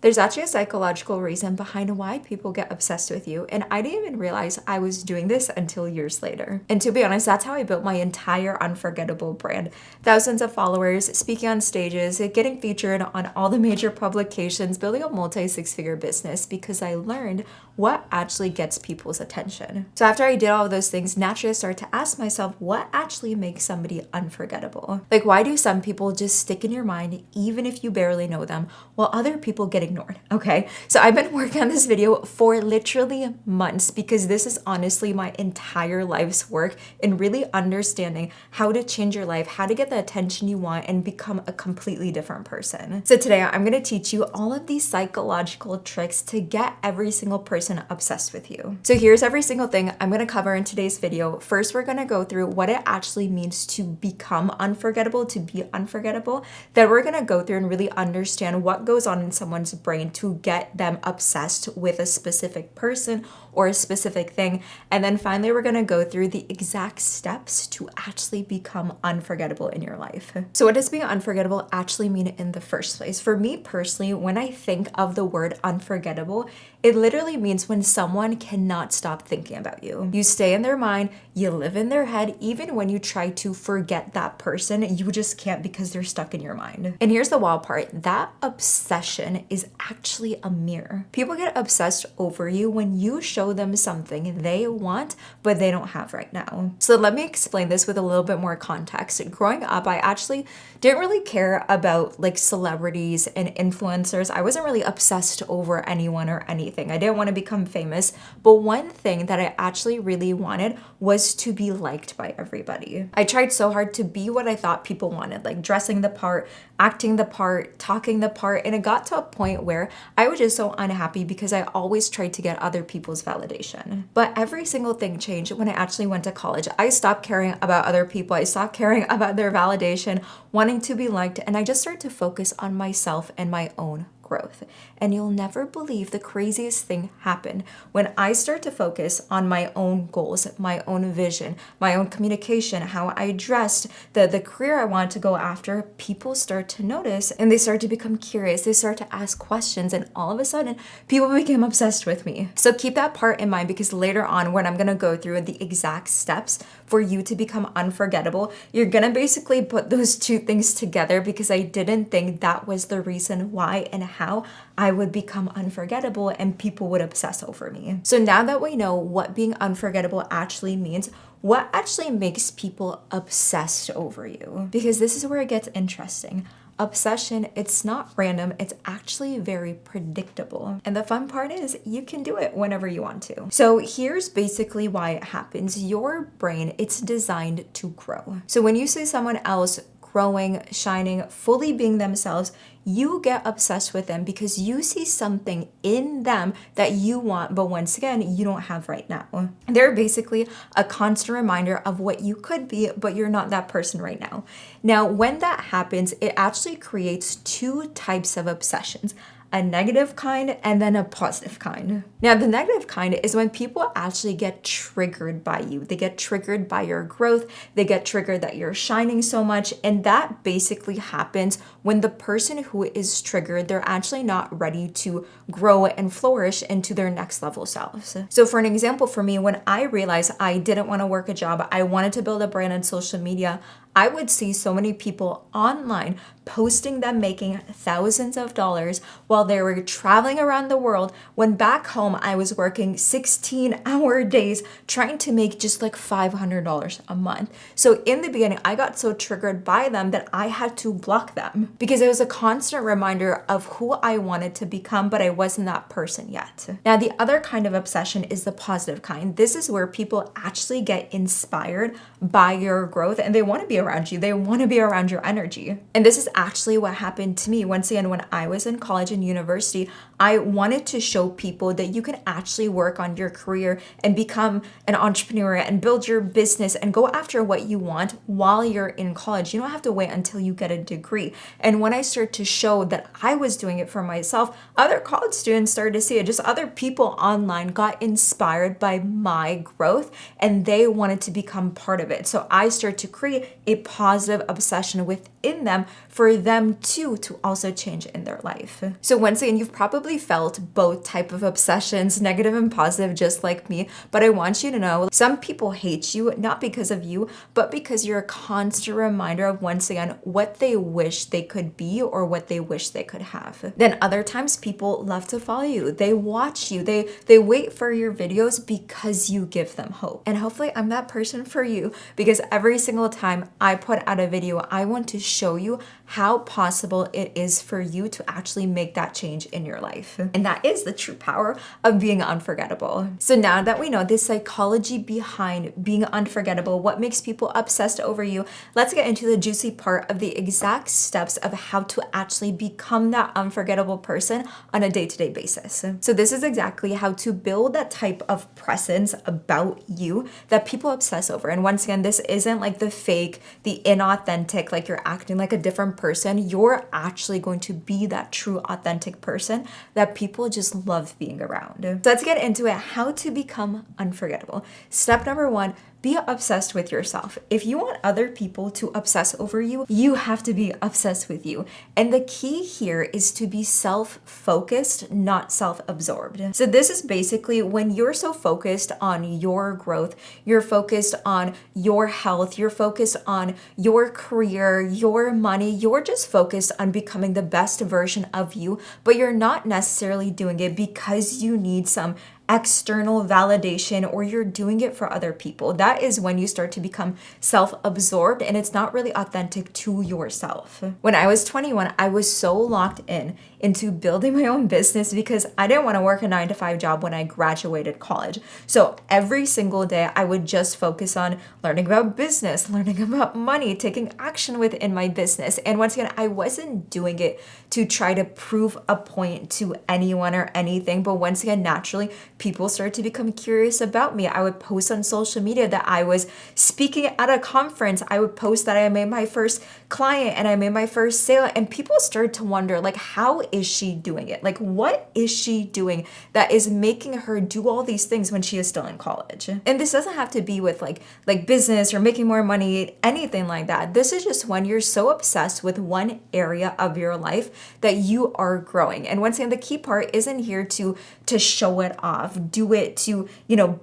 There's actually a psychological reason behind why people get obsessed with you, and I didn't even realize I was doing this until years later. And to be honest, that's how I built my entire Unforgettable brand. Thousands of followers, speaking on stages, getting featured on all the major publications, building a multi-six-figure business because I learned what actually gets people's attention. So after I did all of those things, naturally I started to ask myself, what actually makes somebody unforgettable? Like, why do some people just stick in your mind even if you barely know them, while other people get ignored? Okay, so I've been working on this video for literally months because this is honestly my entire life's work in really understanding how to change your life, how to get the attention you want, and become a completely different person. So today I'm going to teach you all of these psychological tricks to get every single person obsessed with you. So here's every single thing I'm going to cover in today's video. First, we're going to go through what it actually means to become unforgettable, to be unforgettable. Then we're going to go through and really understand what goes on in someone's brain to get them obsessed with a specific person or a specific thing. And then finally, we're going to go through the exact steps to actually become unforgettable in your life. So what does being unforgettable actually mean in the first place? For me personally, when I think of the word unforgettable, it literally means when someone cannot stop thinking about you. You stay in their mind, you live in their head, even when you try to forget that person, you just can't because they're stuck in your mind. And here's the wild part, that obsession is actually a mirror. People get obsessed over you when you show them something they want, but they don't have right now. So let me explain this with a little bit more context. Growing up, I actually didn't really care about like celebrities and influencers. I wasn't really obsessed over anyone or anything. I didn't want to become famous, but one thing that I actually really wanted was to be liked by everybody. I tried so hard to be what I thought people wanted, like dressing the part, acting the part, talking the part, and it got to a point where I was just so unhappy because I always tried to get other people's validation. But every single thing changed when I actually went to college. I stopped caring about other people. I stopped caring about their validation, wanting to be liked, and I just started to focus on myself and my own growth. And you'll never believe the craziest thing happened when I start to focus on my own goals, my own vision, my own communication, how I dressed, the career I wanted to go after. People start to notice and they start to become curious. They start to ask questions, and all of a sudden people became obsessed with me. So keep that part in mind, because later on when I'm going to go through the exact steps for you to become unforgettable, you're going to basically put those two things together, because I didn't think that was the reason why and how I would become unforgettable and people would obsess over me. So now that we know what being unforgettable actually means, what actually makes people obsessed over you? Because this is where it gets interesting. Obsession, it's not random, it's actually very predictable. And the fun part is you can do it whenever you want to. So here's basically why it happens. Your brain, it's designed to grow. So when you see someone else growing, shining, fully being themselves, you get obsessed with them because you see something in them that you want, but once again, you don't have right now. They're basically a constant reminder of what you could be, but you're not that person right now. Now, when that happens, it actually creates two types of obsessions: a negative kind and then a positive kind. Now, the negative kind is when people actually get triggered by you. They get triggered by your growth. They get triggered that you're shining so much. And that basically happens when the person who is triggered, they're actually not ready to grow and flourish into their next level selves. So for an example, for me, when I realized I didn't want to work a job, I wanted to build a brand on social media, I would see so many people online posting them making thousands of dollars while they were traveling around the world, when back home I was working 16-hour days trying to make just like $500 a month. So in the beginning, I got so triggered by them that I had to block them, because it was a constant reminder of who I wanted to become, but I wasn't that person yet. Now, the other kind of obsession is the positive kind. This is where people actually get inspired by your growth and they want to be around you. They want to be around your energy. And this is actually what happened to me. Once again, when I was in college and university, I wanted to show people that you can actually work on your career and become an entrepreneur and build your business and go after what you want while you're in college. You don't have to wait until you get a degree. And when I started to show that I was doing it for myself, other college students started to see it. Just other people online got inspired by my growth and they wanted to become part of it. So I started to create a positive obsession within them for them too to also change in their life. So once again, you've probably felt both type of obsessions, negative and positive, just like me, but I want you to know some people hate you not because of you, but because you're a constant reminder of, once again, what they wish they could be or what they wish they could have. Then other times people love to follow you. They watch you. They wait for your videos because you give them hope. And hopefully I'm that person for you, because every single time I put out a video, I want to show you how possible it is for you to actually make that change in your life. And that is the true power of being unforgettable. So now that we know the psychology behind being unforgettable, what makes people obsessed over you, let's get into the juicy part of the exact steps of how to actually become that unforgettable person on a day-to-day basis. So this is exactly how to build that type of presence about you that people obsess over. And once again, this isn't like the fake, the inauthentic, like you're acting like a different person. You're actually going to be that true authentic person that people just love being around. So let's get into it, how to become unforgettable. Step number one, be obsessed with yourself. If you want other people to obsess over you, you have to be obsessed with you. And the key here is to be self-focused, not self-absorbed. So this is basically when you're so focused on your growth, you're focused on your health, you're focused on your career, your money, you're just focused on becoming the best version of you, but you're not necessarily doing it because you need some external validation or you're doing it for other people. That is when you start to become self-absorbed and it's not really authentic to yourself. When I was 21, I was so locked into building my own business because I didn't want to work a 9-to-5 job when I graduated college. So every single day I would just focus on learning about business, learning about money, taking action within my business. And once again, I wasn't doing it to try to prove a point to anyone or anything. But once again, naturally, people started to become curious about me. I would post on social media that I was speaking at a conference. I would post that I made my first client and I made my first sale. And people started to wonder, like, how is she doing it? Like, what is she doing that is making her do all these things when she is still in college? And this doesn't have to be with like business or making more money, anything like that. This is just when you're so obsessed with one area of your life that you are growing. And once again, the key part isn't here to show it off, do it to,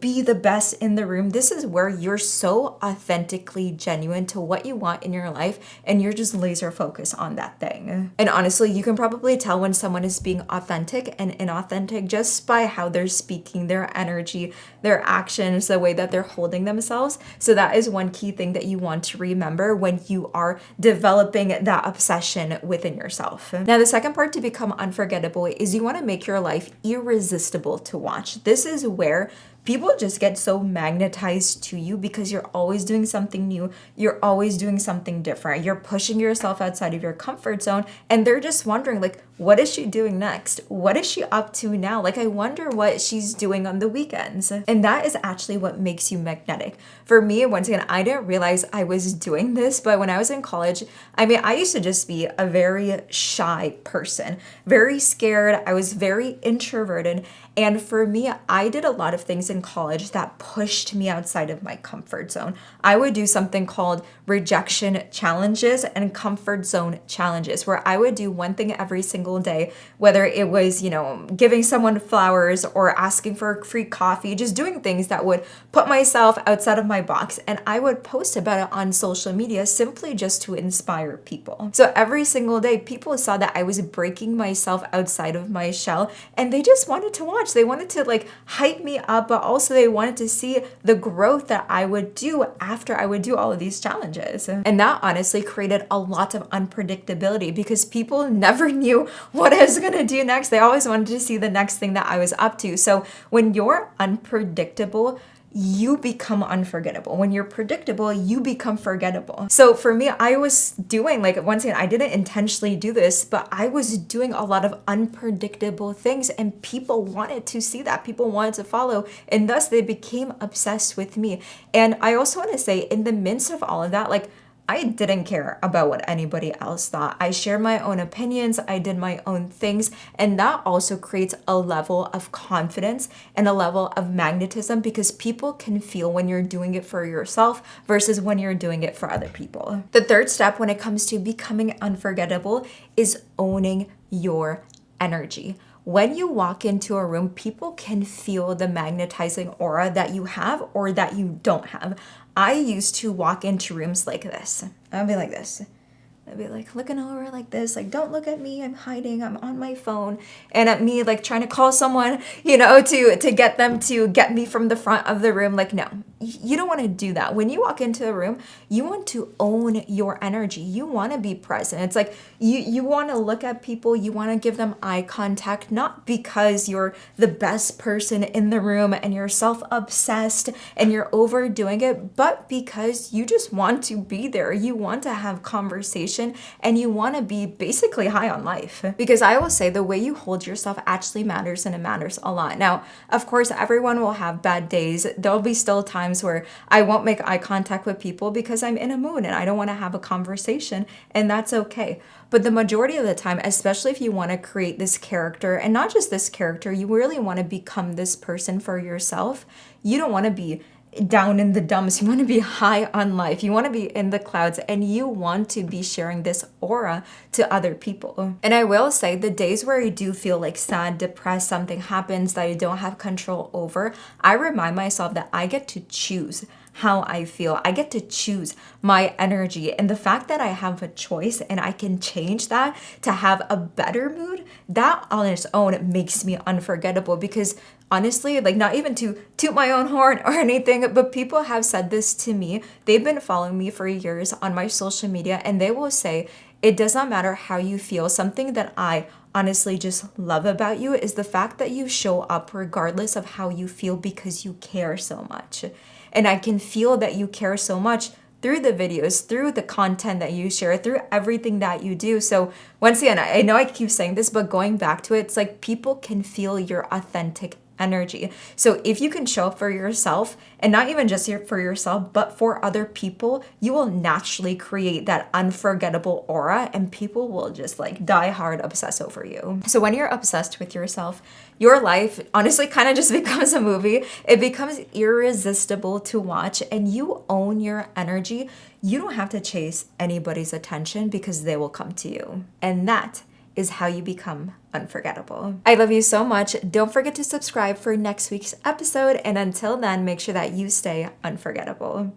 be the best in the room. This is where you're so authentically genuine to what you want in your life and you're just laser focused on that thing. And honestly, you can probably tell when someone is being authentic and inauthentic just by how they're speaking, their energy, their actions, the way that they're holding themselves. So that is one key thing that you want to remember when you are developing that obsession within yourself. Now, the second part to become unforgettable is you want to make your life irresistible to watch. This is where people just get so magnetized to you because you're always doing something new. You're always doing something different. You're pushing yourself outside of your comfort zone and they're just wondering, like, what is she doing next? What is she up to now? Like, I wonder what she's doing on the weekends. And that is actually what makes you magnetic. For me, once again, I didn't realize I was doing this, but when I was in college, I used to just be a very shy person, very scared. I was very introverted. And for me, I did a lot of things in college that pushed me outside of my comfort zone. I would do something called rejection challenges and comfort zone challenges, where I would do one thing every single day, whether it was, giving someone flowers or asking for free coffee, just doing things that would put myself outside of my box. And I would post about it on social media simply just to inspire people. So every single day, people saw that I was breaking myself outside of my shell and they just wanted to watch. They wanted to hype me up, but also they wanted to see the growth that I would do after I would do all of these challenges. And that honestly created a lot of unpredictability because people never knew what I was going to do next. They always wanted to see the next thing that I was up to. So when you're unpredictable, you become unforgettable. When you're predictable, you become forgettable. So for me, I was doing, once again, I didn't intentionally do this, but I was doing a lot of unpredictable things and people wanted to see that. People wanted to follow and thus they became obsessed with me. And I also want to say in the midst of all of that, I didn't care about what anybody else thought. I shared my own opinions, I did my own things, and that also creates a level of confidence and a level of magnetism because people can feel when you're doing it for yourself versus when you're doing it for other people. The third step when it comes to becoming unforgettable is owning your energy. When you walk into a room, people can feel the magnetizing aura that you have or that you don't have. I used to walk into rooms like this. I'd be like this. I'd be like looking over like this, like, don't look at me, I'm hiding, I'm on my phone. And at me, like trying to call someone, to get them to get me from the front of the room. Like, no, you don't want to do that. When you walk into a room, you want to own your energy. You want to be present. It's like you want to look at people, you want to give them eye contact, not because you're the best person in the room and you're self-obsessed and you're overdoing it, but because you just want to be there. You want to have conversation and you want to be basically high on life. Because I will say the way you hold yourself actually matters, and it matters a lot. Now, of course, everyone will have bad days. There'll be still times where I won't make eye contact with people because I'm in a mood and I don't want to have a conversation, and that's okay. But the majority of the time, especially if you want to create this character, and not just this character, you really want to become this person for yourself. You don't want to be down in the dumps. You want to be high on life. You want to be in the clouds, and you want to be sharing this aura to other people. And I will say the days where I do feel like sad, depressed, something happens that I don't have control over, I remind myself that I get to choose how I feel. I get to choose my energy. And the fact that I have a choice and I can change that to have a better mood, that on its own makes me unforgettable. Because honestly, like, not even to toot my own horn or anything, but people have said this to me. They've been following me for years on my social media, and they will say, it does not matter how you feel. Something that I honestly just love about you is the fact that you show up regardless of how you feel because you care so much. And I can feel that you care so much through the videos, through the content that you share, through everything that you do. So once again, I know I keep saying this, but going back to it, it's like people can feel your authentic energy. So if you can show up for yourself, and not even just for yourself, but for other people, you will naturally create that unforgettable aura, and people will just like die hard obsess over you. So when you're obsessed with yourself, your life honestly kind of just becomes a movie. It becomes irresistible to watch, and you own your energy. You don't have to chase anybody's attention because they will come to you. And that is how you become unforgettable. I love you so much. Don't forget to subscribe for next week's episode. And until then, make sure that you stay unforgettable.